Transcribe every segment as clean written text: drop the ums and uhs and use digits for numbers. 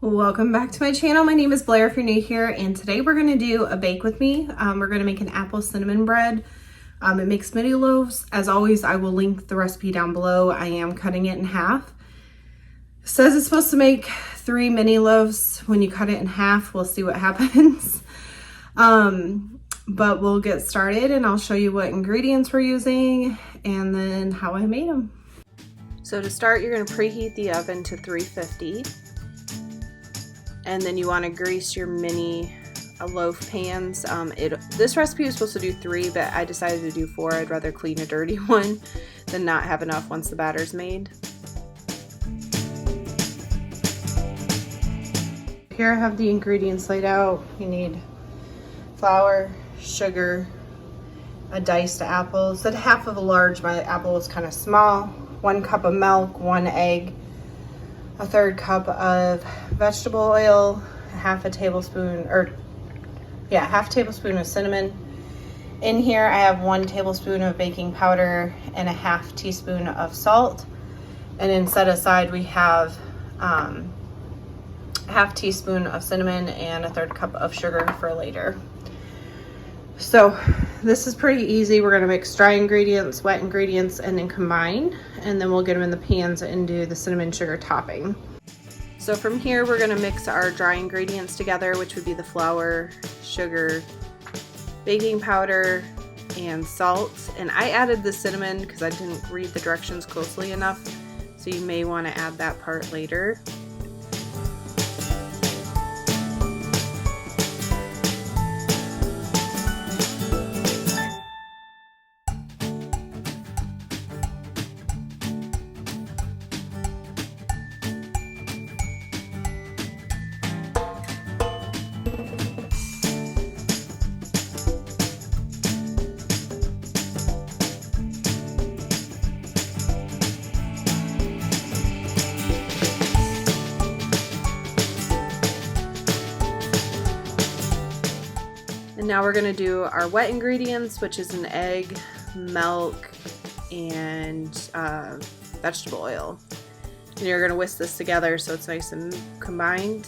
Welcome back to my channel. My name is Blair if you're new here, and today we're going to do a bake with me. We're going to make an apple cinnamon bread. It makes mini loaves. As always, I will link the recipe down below. I am cutting it in half. It says it's supposed to make 3 mini loaves. When you cut it in half, we'll see what happens. But we'll get started and I'll show you what ingredients we're using and then how I made them. So to start, you're going to preheat the oven to 350. And then you want to grease your mini loaf pans. This recipe was supposed to do 3, but I decided to do 4. I'd rather clean a dirty one than not have enough once the batter's made. Here I have the ingredients laid out. You need flour, sugar, a diced apple. Instead of half of a large, my apple was kind of small. 1 cup of milk, 1 egg, a 1/3 cup of vegetable oil, half a tablespoon of cinnamon. In here I have 1 tablespoon of baking powder and a 1/2 teaspoon of salt. And then set aside we have a 1/2 teaspoon of cinnamon and a 1/3 cup of sugar for later. So this is pretty easy. We're going to mix dry ingredients, wet ingredients, and then combine, and then we'll get them in the pans and do the cinnamon sugar topping. So from here we're going to mix our dry ingredients together, which would be the flour, sugar, baking powder, and salt. And I added the cinnamon because I didn't read the directions closely enough, so you may want to add that part later. And now we're going to do our wet ingredients, which is an egg, milk, and vegetable oil. And you're going to whisk this together so it's nice and combined.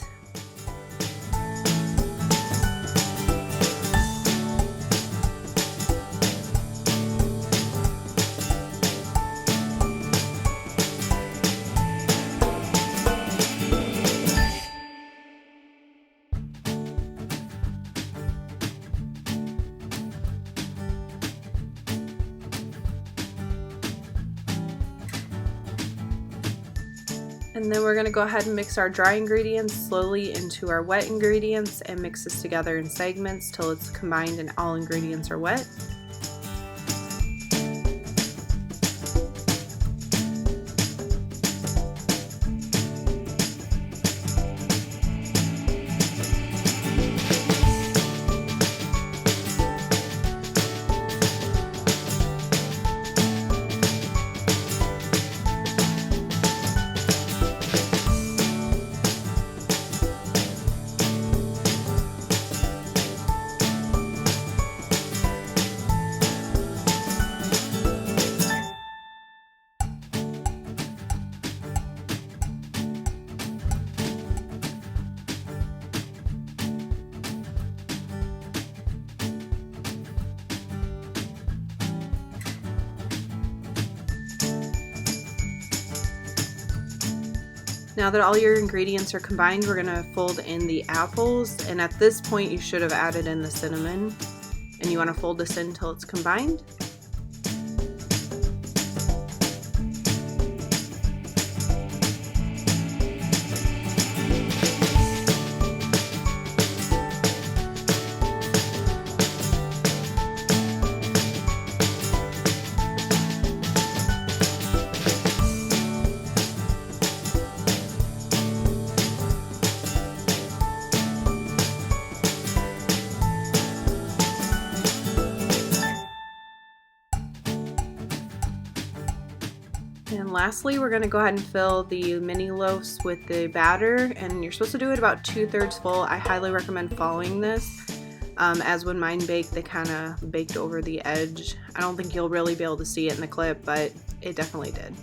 And then we're going to go ahead and mix our dry ingredients slowly into our wet ingredients and mix this together in segments till it's combined and all ingredients are wet. Now that all your ingredients are combined, we're going to fold in the apples, and at this point you should have added in the cinnamon, and you want to fold this in until it's combined. And lastly, we're going to go ahead and fill the mini loaves with the batter, and you're supposed to do it about 2/3 full. I highly recommend following this, as when mine baked, they kind of baked over the edge. I don't think you'll really be able to see it in the clip, but it definitely did.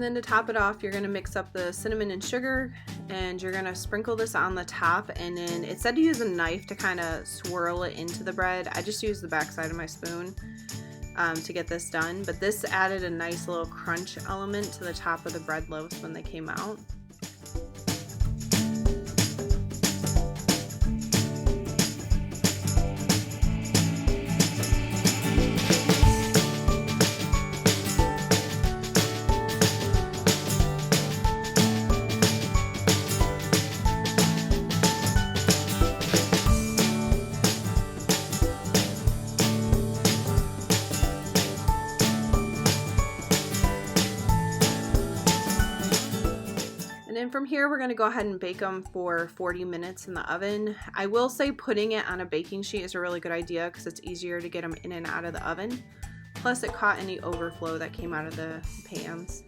And then to top it off, you're gonna mix up the cinnamon and sugar, and you're gonna sprinkle this on the top, and then it said to use a knife to kind of swirl it into the bread. I just used the back side of my spoon to get this done, but this added a nice little crunch element to the top of the bread loaves when they came out. And then from here, we're going to go ahead and bake them for 40 minutes in the oven. I will say putting it on a baking sheet is a really good idea because it's easier to get them in and out of the oven. Plus it caught any overflow that came out of the pans.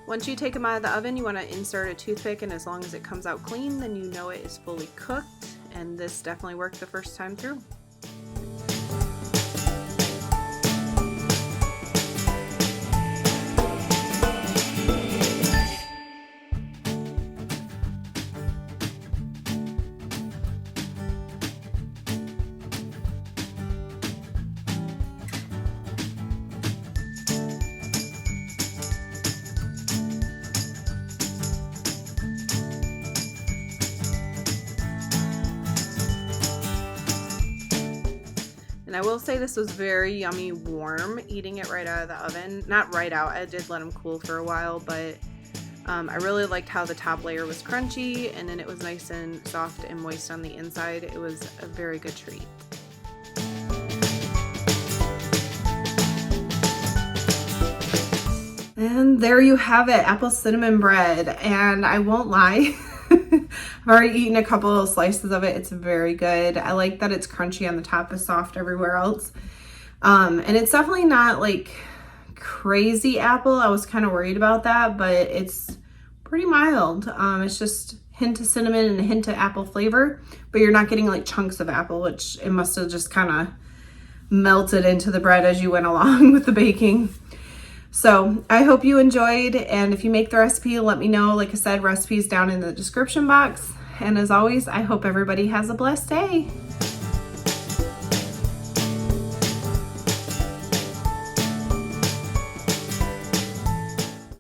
Once you take them out of the oven, you want to insert a toothpick, and as long as it comes out clean, then you know it is fully cooked, and this definitely worked the first time through. And I will say this was very yummy warm, eating it right out of the oven. Not right out, I did let them cool for a while, but I really liked how the top layer was crunchy, and then it was nice and soft and moist on the inside. It was a very good treat. And there you have it, apple cinnamon bread. And I won't lie, I've already eaten a couple of slices of it. It's very good. I like that it's crunchy on the top, is soft everywhere else. And it's definitely not like crazy apple. I was kind of worried about that, but it's pretty mild. It's just hint of cinnamon and a hint of apple flavor, but you're not getting like chunks of apple, which it must have just kind of melted into the bread as you went along with the baking. So I hope you enjoyed, and if you make the recipe, let me know. Like I said, recipes down in the description box. And as always, I hope everybody has a blessed day.